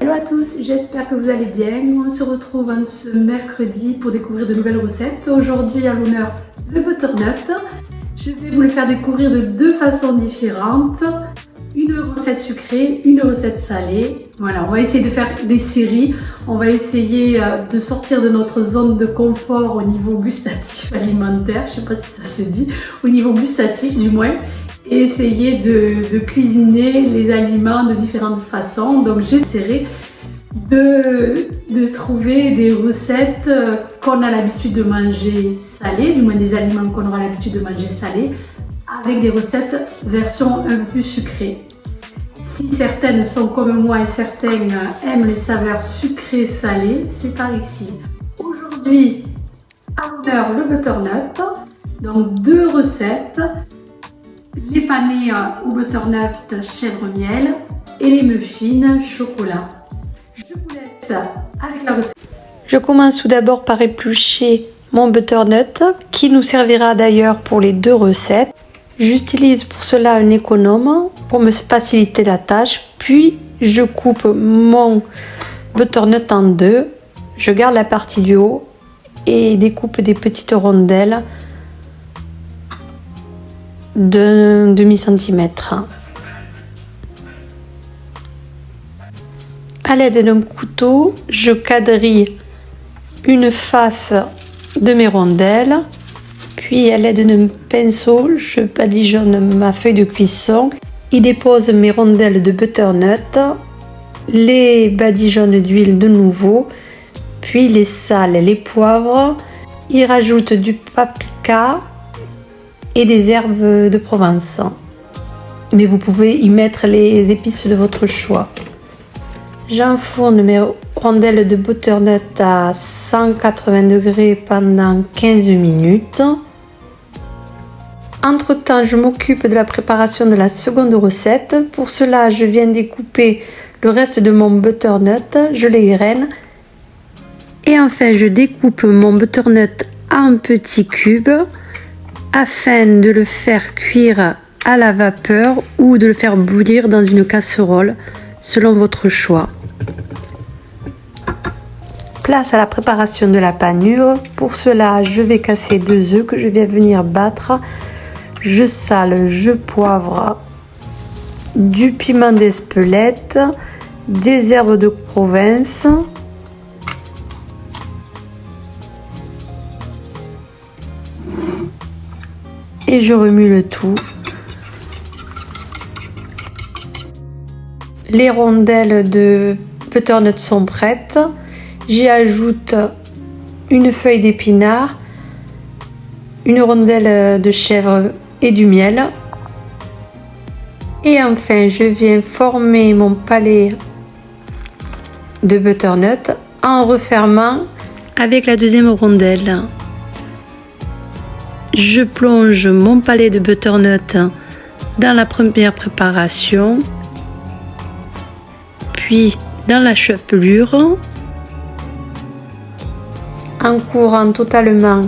Hello à tous, j'espère que vous allez bien. On se retrouve ce mercredi pour découvrir de nouvelles recettes. Aujourd'hui à l'honneur le butternut. Je vais vous le faire découvrir de deux façons différentes. Une recette sucrée, une recette salée. Voilà, on va essayer de faire des séries. On va essayer de sortir de notre zone de confort au niveau gustatif alimentaire. Je ne sais pas si ça se dit, au niveau gustatif du moins. Et essayer de cuisiner les aliments de différentes façons. Donc j'essaierai de trouver des recettes qu'on a l'habitude de manger salées, du moins des aliments qu'on aura l'habitude de manger salés, avec des recettes version un peu plus sucrée. Si certaines sont comme moi et certaines aiment les saveurs sucrées salées, c'est par ici. Aujourd'hui, à l'honneur le butternut, donc deux recettes. Les panés au butternut chèvre miel et les muffins chocolat. Je vous laisse avec la recette. Je commence tout d'abord par éplucher mon butternut qui nous servira d'ailleurs pour les deux recettes. J'utilise pour cela un économe pour me faciliter la tâche. Puis je coupe mon butternut en deux. Je garde la partie du haut et découpe des petites rondelles d'un demi-centimètre. À l'aide d'un couteau, je quadrille une face de mes rondelles, puis à l'aide d'un pinceau, je badigeonne ma feuille de cuisson, y dépose mes rondelles de butternut, les badigeonne d'huile de nouveau, puis les sale, les poivres, y rajoute du paprika et des herbes de Provence. Mais vous pouvez y mettre les épices de votre choix. J'enfourne mes rondelles de butternut à 180 degrés pendant 15 minutes. Entre temps, je m'occupe de la préparation de la seconde recette. Pour cela, je viens découper le reste de mon butternut, je l'égraine. Et enfin, je découpe mon butternut en petits cubes afin de le faire cuire à la vapeur ou de le faire bouillir dans une casserole selon votre choix. Place à la préparation de la panure. Pour cela, je vais casser 2 œufs que je vais venir battre. Je sale, je poivre, du piment d'Espelette, des herbes de Provence, et je remue le tout. Les rondelles de butternut sont prêtes. J'y ajoute une feuille d'épinard, une rondelle de chèvre et du miel. Et enfin, je viens former mon palais de butternut en refermant avec la deuxième rondelle. Je plonge mon palais de butternut dans la première préparation, puis dans la chapelure, en couvrant totalement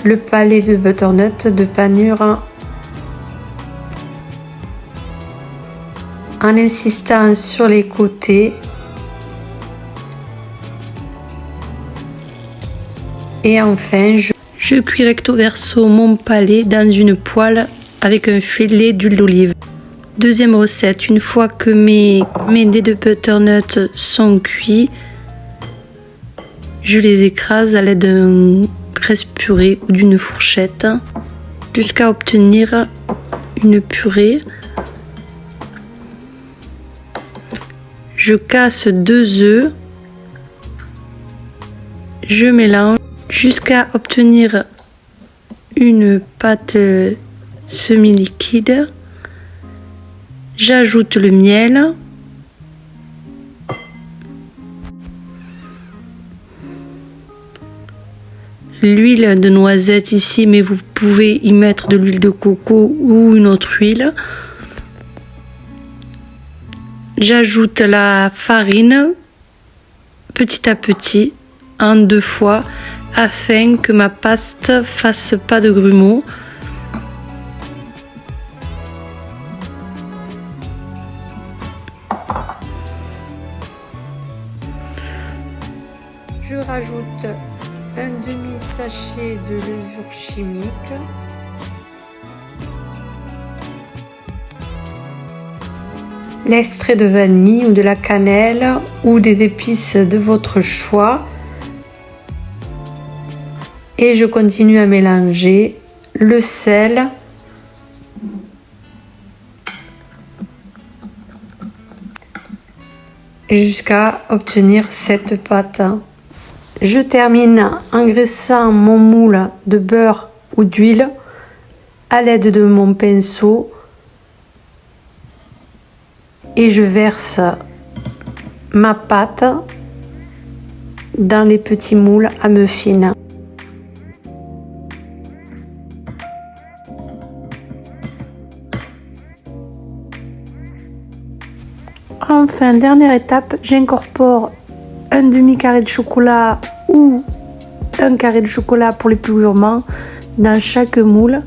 le palais de butternut de panure, en insistant sur les côtés et enfin je cuis recto verso mon palais dans une poêle avec un filet d'huile d'olive. Deuxième recette, une fois que mes dés de butternut sont cuits, je les écrase à l'aide d'un graisse-purée ou d'une fourchette jusqu'à obtenir une purée. Je casse 2 œufs, je mélange jusqu'à obtenir une pâte semi-liquide. J'ajoute le miel, l'huile de noisette ici, mais vous pouvez y mettre de l'huile de coco ou une autre huile. J'ajoute la farine petit à petit en 2 fois afin que ma pâte fasse pas de grumeaux. rajoute un demi-sachet de levure chimique, l'extrait de vanille ou de la cannelle ou des épices de votre choix. Et je continue à mélanger le sel, jusqu'à obtenir cette pâte. Je termine en graissant mon moule de beurre ou d'huile à l'aide de mon pinceau et je verse ma pâte dans les petits moules à muffins. Enfin, dernière étape, j'incorpore un demi-carré de chocolat ou un carré de chocolat pour les plus gourmands dans chaque moule.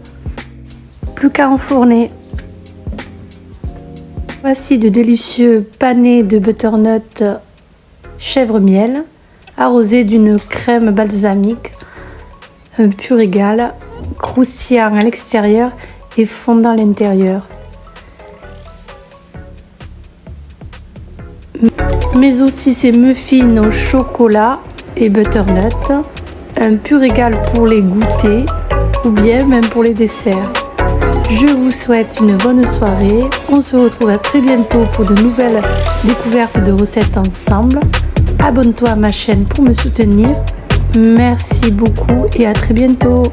Plus qu'à enfourner. Voici de délicieux panés de butternut chèvre miel arrosés d'une crème balsamique. Un pur régal, croustillant à l'extérieur et fondant à l'intérieur. Mais aussi ces muffins au chocolat et butternut, un pur régal pour les goûters ou bien même pour les desserts. Je vous souhaite une bonne soirée, on se retrouve à très bientôt pour de nouvelles découvertes de recettes ensemble. Abonne-toi à ma chaîne pour me soutenir, merci beaucoup et à très bientôt.